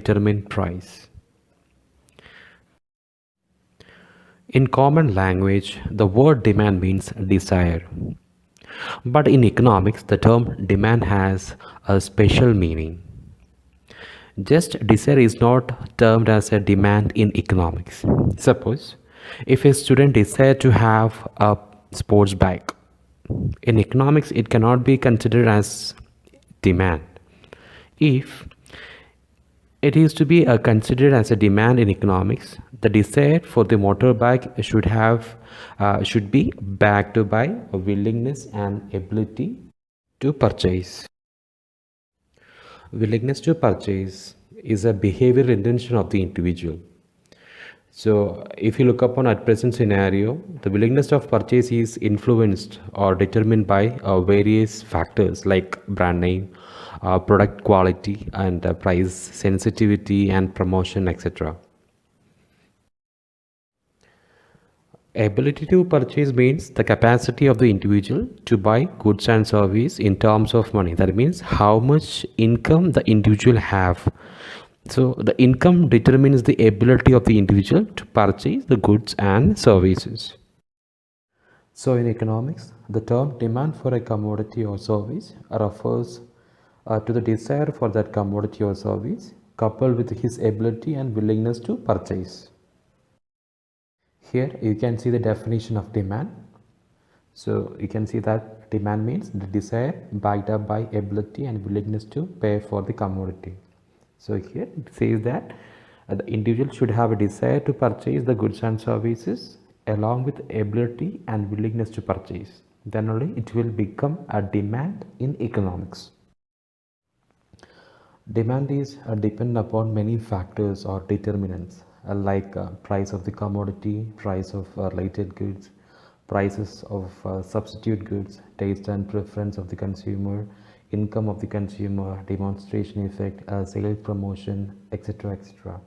determine price. In common language, the word demand means desire. But in economics, the term demand has a special meaning. Just desire is not termed as a demand in economics. Suppose if a student desires to have a sports bike, in economics it cannot be considered as demand. If it is to be considered as a demand in economics, the desire for the motorbike should be backed by a willingness and ability to purchase. Willingness to purchase is a behavioral intention of the individual. So, if you look upon at present scenario, the willingness of purchase is influenced or determined by various factors like brand name, product quality, and price sensitivity and promotion, etc. Ability to purchase means the capacity of the individual to buy goods and service in terms of money. That means how much income the individual have. So the income determines the ability of the individual to purchase the goods and services. So in economics, the term demand for a commodity or service refers to the desire for that commodity or service coupled with his ability and willingness to purchase. Here you can see the definition of demand. So you can see that demand means the desire backed up by ability and willingness to pay for the commodity. So here it says that the individual should have a desire to purchase the goods and services along with ability and willingness to purchase. Then only it will become a demand in economics. Demand is dependent upon many factors or determinants like price of the commodity, price of related goods, prices of substitute goods, taste and preference of the consumer, income of the consumer, demonstration effect, sales promotion, etc. etc.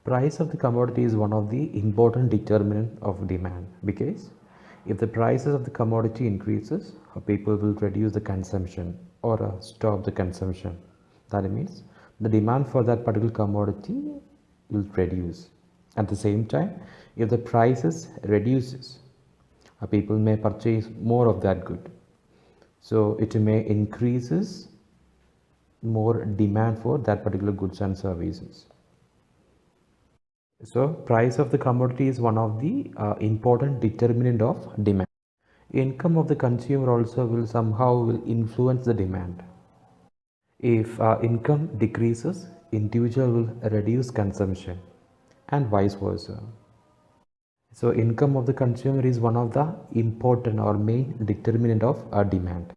Price of the commodity is one of the important determinant of demand because if the prices of the commodity increases, people will reduce the consumption or stop the consumption. That means the demand for that particular commodity will reduce. At the same time, if the prices reduces, people may purchase more of that good. So it may increases more demand for that particular goods and services. So price of the commodity is one of the important determinant of demand. Income of the consumer also will influence the demand. If income decreases, individual will reduce consumption and vice versa. So income of the consumer is one of the important or main determinant of demand.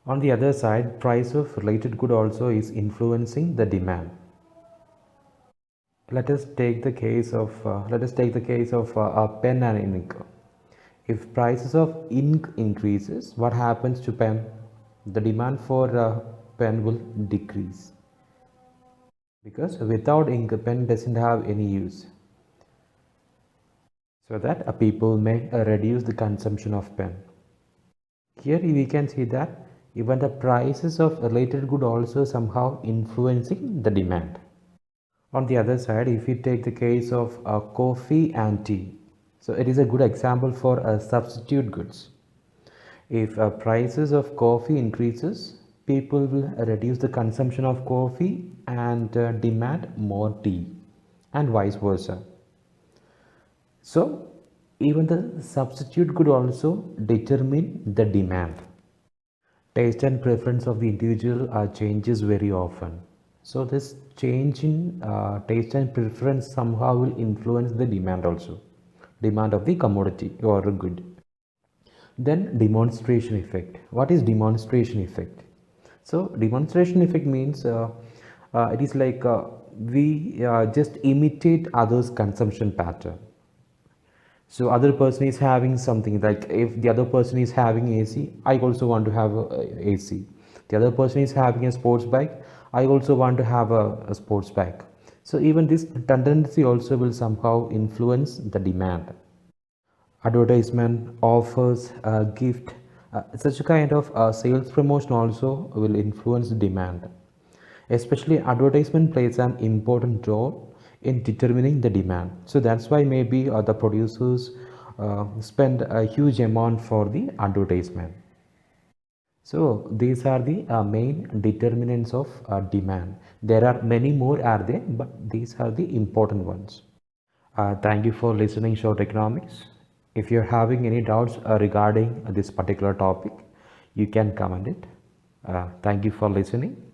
On the other side, price of related good also is influencing the demand. Let us take the case of a pen and ink. If prices of ink increases, what happens to pen? The demand for pen will decrease because without ink, a pen doesn't have any use. So that people may reduce the consumption of pen. Here we can see that even the prices of related good also somehow influencing the demand. On the other side, if we take the case of coffee and tea, so it is a good example for substitute goods. If prices of coffee increases, people will reduce the consumption of coffee and demand more tea and vice versa. So even the substitute could also determine the demand. Taste and preference of the individual changes very often. So this change in taste and preference somehow will influence the demand also, demand of the commodity or good. Then demonstration effect. What is demonstration effect? So demonstration effect means it is like we just imitate others' consumption pattern. So other person is having something like if the other person is having AC, I also want to have a AC. The other person is having a sports bike, I also want to have a sports bike. So even this tendency also will somehow influence the demand. Advertisement, offers, gift, such a kind of sales promotion also will influence demand. Especially advertisement plays an important role in determining the demand. So that's why maybe the producers spend a huge amount for the advertisement. So these are the main determinants of demand. There are many more are there, but these are the important ones. Thank you for listening Short Economics. If you're having any doubts regarding this particular topic, you can comment it. Thank you for listening.